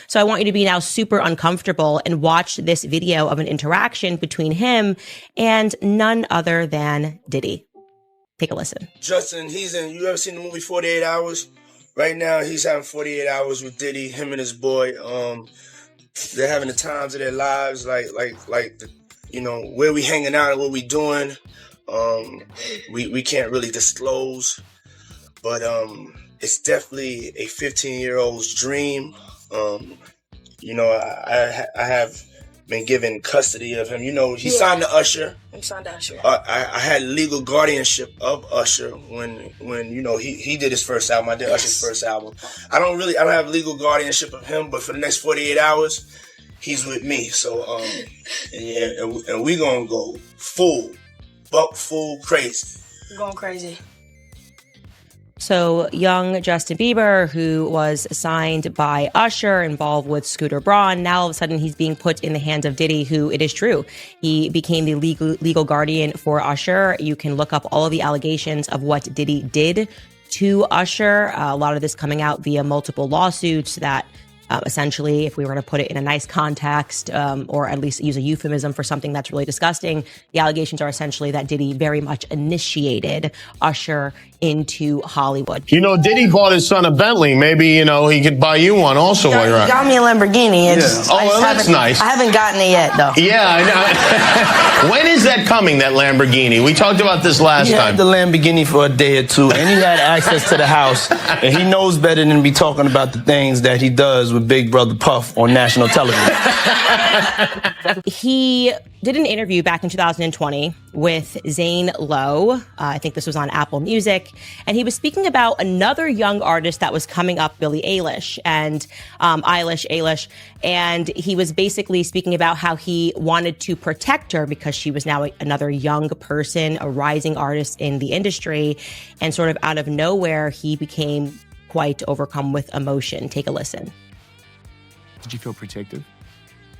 So I want you to be now super uncomfortable and watch this video of an interaction between him and none other than Diddy. Take a listen. Justin, you ever seen the movie 48 Hours? Right now, he's having 48 hours with Diddy, him and his boy. They're having the times of their lives, where we hanging out and what we doing. We can't really disclose, but it's definitely a 15-year-old's dream. I have been given custody of him. He signed to Usher. He signed to Usher. I had legal guardianship of Usher when he did his first album. I did Usher's first album. I don't have legal guardianship of him, but for the next 48 hours, he's with me. So and we gonna go full crazy. We're going crazy. So young Justin Bieber, who was signed by Usher, involved with Scooter Braun, now all of a sudden he's being put in the hands of Diddy, who, it is true, he became the legal guardian for Usher. You can look up all of the allegations of what Diddy did to Usher. A lot of this coming out via multiple lawsuits that essentially, if we were to put it in a nice context, or at least use a euphemism for something that's really disgusting, the allegations are essentially that Diddy very much initiated Usher into Hollywood. Diddy bought his son a Bentley. Maybe, he could buy you one also while you're out. He got me a Lamborghini. That's nice. I haven't gotten it yet, though. Yeah, I know. When is that coming, that Lamborghini? We talked about this last time. He had the Lamborghini for a day or two, and he had access to the house, and he knows better than to be talking about the things that he does with Big Brother Puff on national television. He did an interview back in 2020 with Zane Lowe. I think this was on Apple Music. And he was speaking about another young artist that was coming up, Billie Eilish, and Eilish. And he was basically speaking about how he wanted to protect her because she was now another young person, a rising artist in the industry. And sort of out of nowhere, he became quite overcome with emotion. Take a listen. Did you feel protective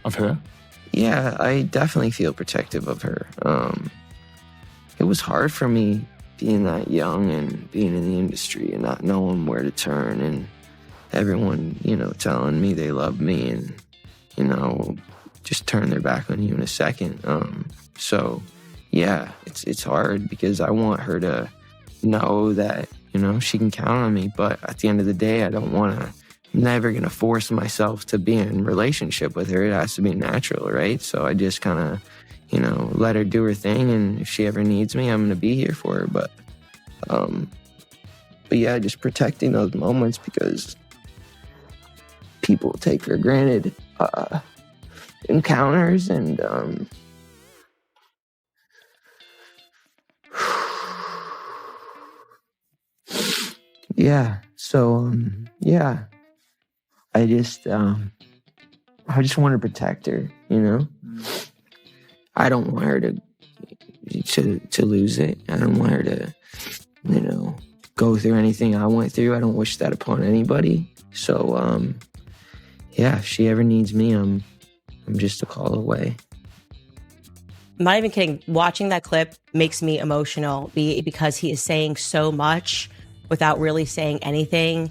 of her? Yeah, I definitely feel protective of her. It was hard for me being that young and being in the industry and not knowing where to turn, and everyone, telling me they love me and, just turn their back on you in a second. So yeah, it's hard because I want her to know that, she can count on me. But at the end of the day, I'm never going to force myself to be in a relationship with her. It has to be natural, right? So I just kind of, let her do her thing. And if she ever needs me, I'm going to be here for her. But yeah, just protecting those moments because people take for granted encounters and yeah. So yeah. I just want to protect her, I don't want her to lose it. I don't want her to, go through anything I went through. I don't wish that upon anybody. So, yeah, if she ever needs me, I'm just a call away. I'm not even kidding. Watching that clip makes me emotional because he is saying so much without really saying anything.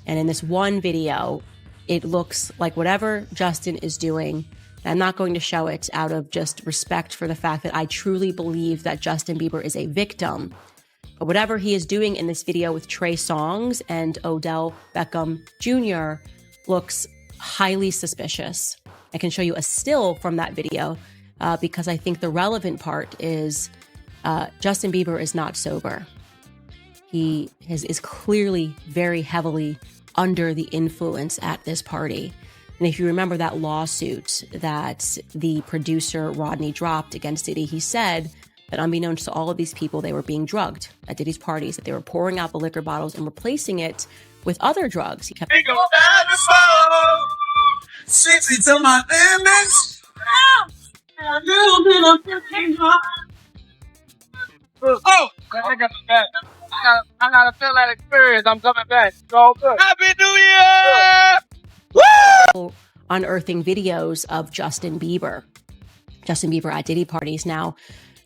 And in this one video, it looks like whatever Justin is doing, I'm not going to show it out of just respect for the fact that I truly believe that Justin Bieber is a victim. But whatever he is doing in this video with Trey Songz and Odell Beckham Jr. looks highly suspicious. I can show you a still from that video because I think the relevant part is Justin Bieber is not sober. He is clearly very heavily under the influence at this party. And if you remember that lawsuit that the producer Rodney dropped against Diddy, he said that unbeknownst to all of these people, they were being drugged at Diddy's parties, that they were pouring out the liquor bottles and replacing it with other drugs. He kept... To my limits. Oh, I got back. I gotta feel that experience. I'm coming back. So good. Happy New Year! Woo! Unearthing videos of Justin Bieber at Diddy parties. Now,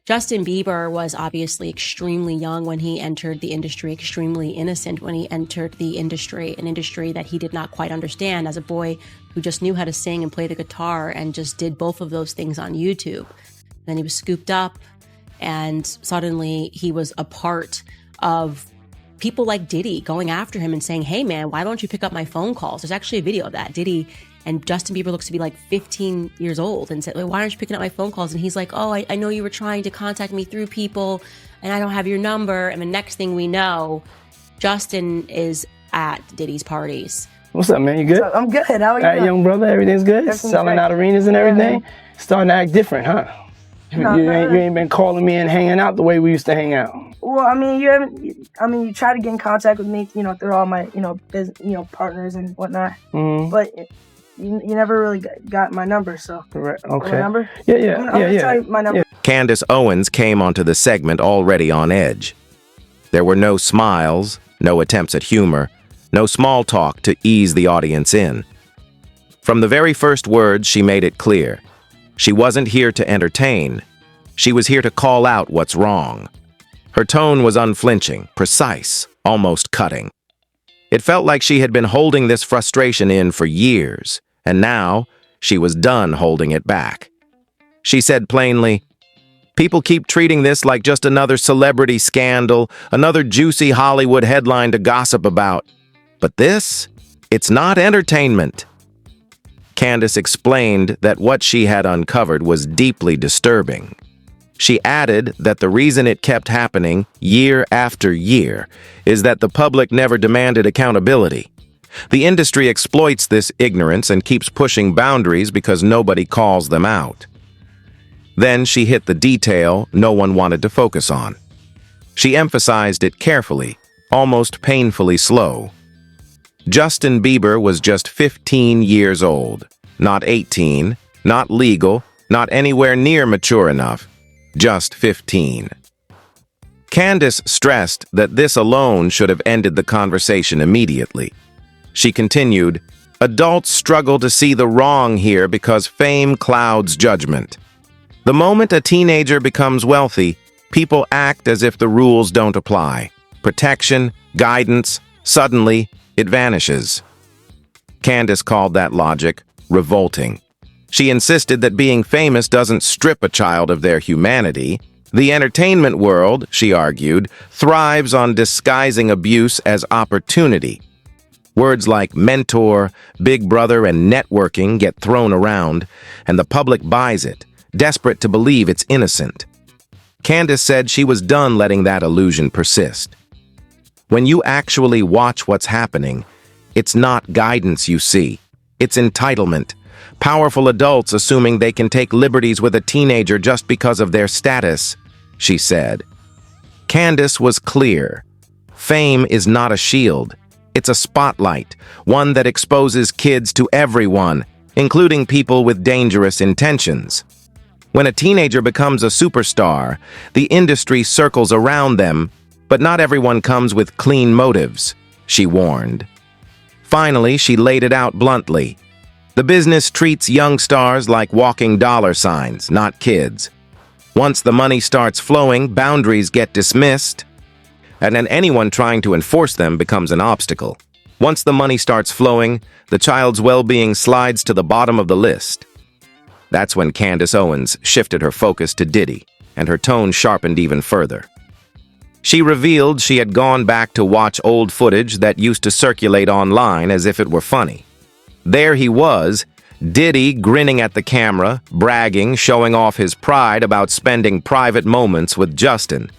Justin Bieber was obviously extremely young when he entered the industry, extremely innocent when he entered the industry, an industry that he did not quite understand as a boy who just knew how to sing and play the guitar and just did both of those things on YouTube. Then he was scooped up, and suddenly he was a part of people like Diddy going after him and saying, hey man, why don't you pick up my phone calls? There's actually a video of that. Diddy and Justin Bieber looks to be like 15 years old and said, why aren't you picking up my phone calls? And he's like, oh, I know you were trying to contact me through people and I don't have your number. And the next thing we know, Justin is at Diddy's parties. What's up, man? You good? I'm good. How are you? All right, young brother, everything's good? Everything's Selling great. out arenas and everything? Yeah. Starting to act different, huh? No, you ain't been calling me and hanging out the way we used to hang out. Well, I mean, you try to get in contact with me, through all my, business, partners and whatnot. Mm-hmm. But you never really got my number, so. Correct. Okay. My number? Yeah. I'm gonna tell you my number. Yeah. Candace Owens came onto the segment already on edge. There were no smiles, no attempts at humor, no small talk to ease the audience in. From the very first words, she made it clear. She wasn't here to entertain. She was here to call out what's wrong. Her tone was unflinching, precise, almost cutting. It felt like she had been holding this frustration in for years, and now she was done holding it back. She said plainly, "People keep treating this like just another celebrity scandal, another juicy Hollywood headline to gossip about. But this, it's not entertainment." Candace explained that what she had uncovered was deeply disturbing. She added that the reason it kept happening year after year is that the public never demanded accountability. The industry exploits this ignorance and keeps pushing boundaries because nobody calls them out. Then she hit the detail no one wanted to focus on. She emphasized it carefully, almost painfully slow. Justin Bieber was just 15 years old, not 18, not legal, not anywhere near mature enough, just 15. Candace stressed that this alone should have ended the conversation immediately. She continued, "Adults struggle to see the wrong here because fame clouds judgment. The moment a teenager becomes wealthy, people act as if the rules don't apply. Protection, guidance, suddenly, it vanishes." Candace called that logic revolting. She insisted that being famous doesn't strip a child of their humanity. The entertainment world, she argued, thrives on disguising abuse as opportunity. Words like mentor, big brother, and networking get thrown around, and the public buys it, desperate to believe it's innocent. Candace said she was done letting that illusion persist. When you actually watch what's happening, it's not guidance you see. It's entitlement. Powerful adults assuming they can take liberties with a teenager just because of their status, she said. Candace was clear. Fame is not a shield. It's a spotlight, one that exposes kids to everyone, including people with dangerous intentions. When a teenager becomes a superstar, the industry circles around them, but not everyone comes with clean motives, she warned. Finally, she laid it out bluntly. The business treats young stars like walking dollar signs, not kids. Once the money starts flowing, boundaries get dismissed, and then anyone trying to enforce them becomes an obstacle. Once the money starts flowing, the child's well-being slides to the bottom of the list. That's when Candace Owens shifted her focus to Diddy, and her tone sharpened even further. She revealed she had gone back to watch old footage that used to circulate online as if it were funny. There he was, Diddy grinning at the camera, bragging, showing off his pride about spending private moments with Justin.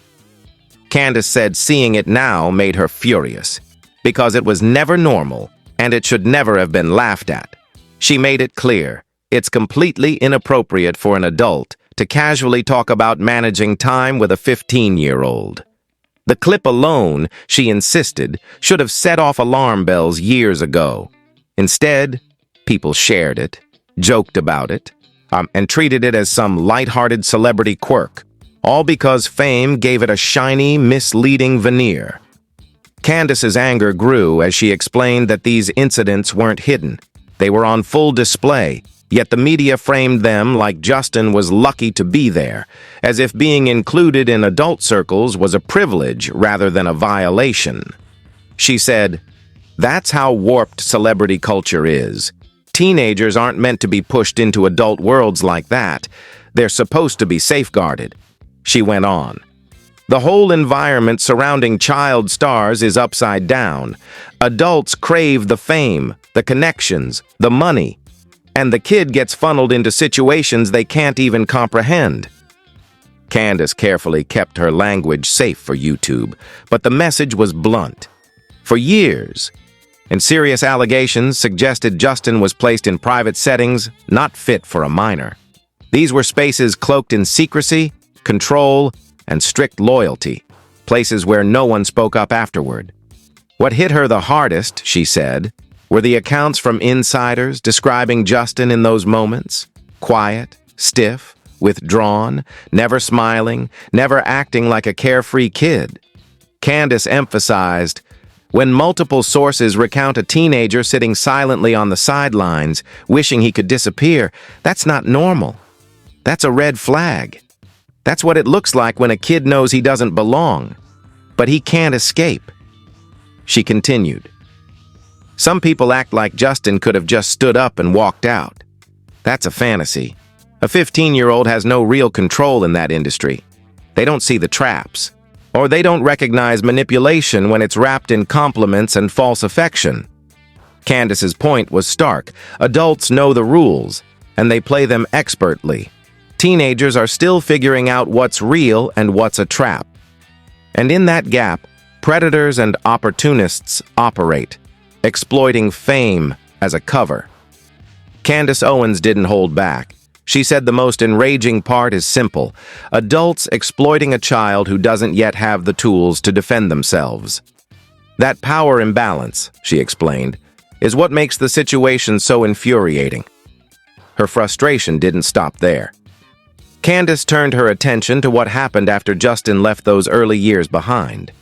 Candace said seeing it now made her furious, because it was never normal, and it should never have been laughed at. She made it clear, it's completely inappropriate for an adult to casually talk about managing time with a 15-year-old. The clip alone, she insisted, should have set off alarm bells years ago. Instead, people shared it, joked about it, and treated it as some lighthearted celebrity quirk, all because fame gave it a shiny, misleading veneer. Candace's anger grew as she explained that these incidents weren't hidden. They were on full display, Yet the media framed them like Justin was lucky to be there, as if being included in adult circles was a privilege rather than a violation. She said, "That's how warped celebrity culture is. Teenagers aren't meant to be pushed into adult worlds like that. They're supposed to be safeguarded." She went on, "The whole environment surrounding child stars is upside down. Adults crave the fame, the connections, the money, and the kid gets funneled into situations they can't even comprehend." Candace carefully kept her language safe for YouTube, but the message was blunt. For years, and serious allegations suggested Justin was placed in private settings not fit for a minor. These were spaces cloaked in secrecy, control, and strict loyalty, places where no one spoke up afterward. What hit her the hardest, she said, were the accounts from insiders describing Justin in those moments. Quiet, stiff, withdrawn, never smiling, never acting like a carefree kid. Candace emphasized, "When multiple sources recount a teenager sitting silently on the sidelines, wishing he could disappear, that's not normal. That's a red flag. That's what it looks like when a kid knows he doesn't belong, but he can't escape." She continued, "Some people act like Justin could have just stood up and walked out. That's a fantasy. A 15-year-old has no real control in that industry. They don't see the traps, or they don't recognize manipulation when it's wrapped in compliments and false affection." Candace's point was stark. Adults know the rules, and they play them expertly. Teenagers are still figuring out what's real and what's a trap. And in that gap, predators and opportunists operate, exploiting fame as a cover. Candace Owens didn't hold back. She said the most enraging part is simple: adults exploiting a child who doesn't yet have the tools to defend themselves. That power imbalance, she explained, is what makes the situation so infuriating. Her frustration didn't stop there. Candace turned her attention to what happened after Justin left those early years behind.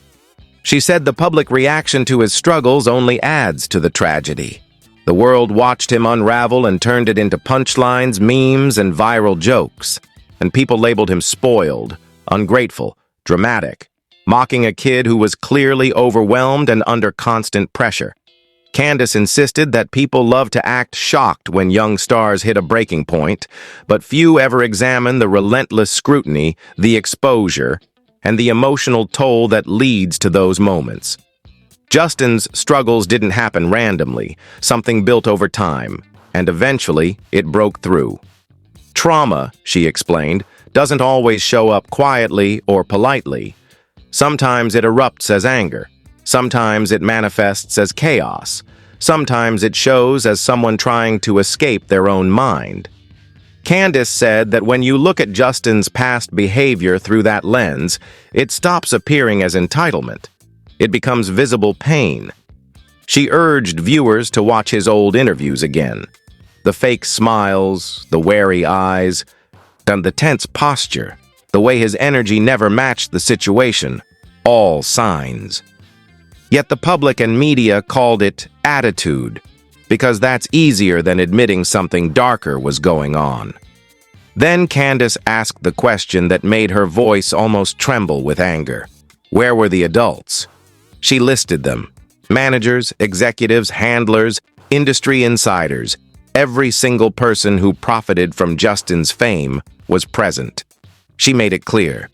She said the public reaction to his struggles only adds to the tragedy. The world watched him unravel and turned it into punchlines, memes, and viral jokes. And people labeled him spoiled, ungrateful, dramatic, mocking a kid who was clearly overwhelmed and under constant pressure. Candace insisted that people love to act shocked when young stars hit a breaking point, but few ever examine the relentless scrutiny, the exposure, and the emotional toll that leads to those moments. Justin's struggles didn't happen randomly. Something built over time, and eventually it broke through. Trauma, she explained, doesn't always show up quietly or politely. Sometimes it erupts as anger. Sometimes it manifests as chaos. Sometimes it shows as someone trying to escape their own mind. Candace said that when you look at Justin's past behavior through that lens, it stops appearing as entitlement. It becomes visible pain. She urged viewers to watch his old interviews again. The fake smiles, the wary eyes, and the tense posture, the way his energy never matched the situation, all signs. Yet the public and media called it attitude, because that's easier than admitting something darker was going on. Then Candace asked the question that made her voice almost tremble with anger. Where were the adults? She listed them: managers, executives, handlers, industry insiders. Every single person who profited from Justin's fame was present. She made it clear.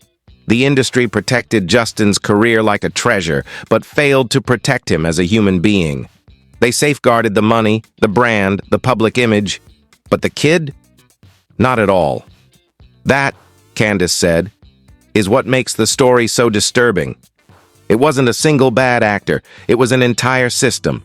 The industry protected Justin's career like a treasure, but failed to protect him as a human being. They safeguarded the money, the brand, the public image, but the kid? Not at all. That, Candace said, is what makes the story so disturbing. It wasn't a single bad actor. It was an entire system.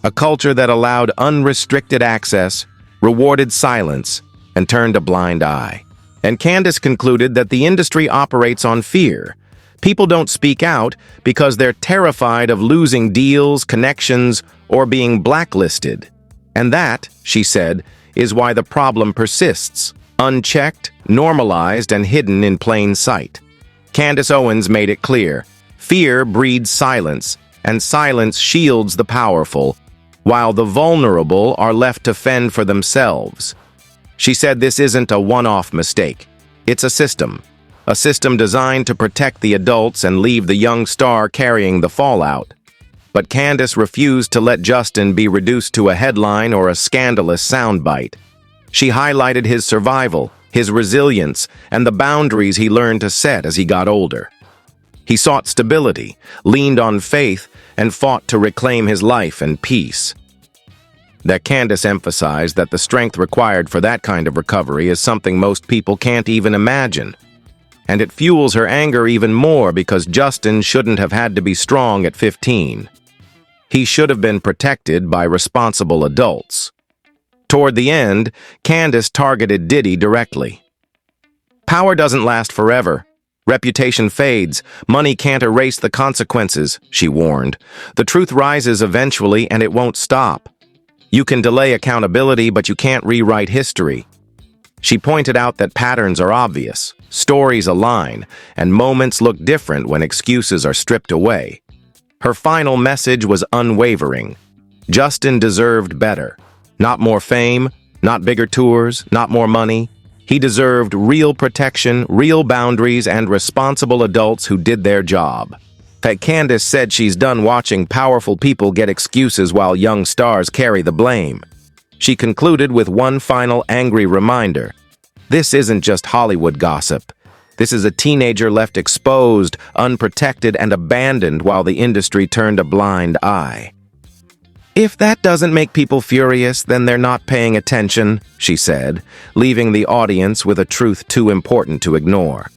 A culture that allowed unrestricted access, rewarded silence, and turned a blind eye. And Candace concluded that the industry operates on fear. People don't speak out because they're terrified of losing deals, connections, or being blacklisted. And that, she said, is why the problem persists, unchecked, normalized, and hidden in plain sight. Candace Owens made it clear: fear breeds silence, and silence shields the powerful, while the vulnerable are left to fend for themselves. She said this isn't a one-off mistake. It's a system designed to protect the adults and leave the young star carrying the fallout. But Candace refused to let Justin be reduced to a headline or a scandalous soundbite. She highlighted his survival, his resilience, and the boundaries he learned to set as he got older. He sought stability, leaned on faith, and fought to reclaim his life and peace. That Candace emphasized that the strength required for that kind of recovery is something most people can't even imagine. And it fuels her anger even more because Justin shouldn't have had to be strong at 15. He should have been protected by responsible adults. Toward the end, Candace targeted Diddy directly. Power doesn't last forever. Reputation fades. Money can't erase the consequences, she warned. The truth rises eventually, and it won't stop. You can delay accountability, but you can't rewrite history. She pointed out that patterns are obvious, stories align, and moments look different when excuses are stripped away. Her final message was unwavering. Justin deserved better. Not more fame, not bigger tours, not more money. He deserved real protection, real boundaries, and responsible adults who did their job. Candace said she's done watching powerful people get excuses while young stars carry the blame. She concluded with one final angry reminder. This isn't just Hollywood gossip. This is a teenager left exposed, unprotected, and abandoned while the industry turned a blind eye. If that doesn't make people furious, then they're not paying attention, she said, leaving the audience with a truth too important to ignore.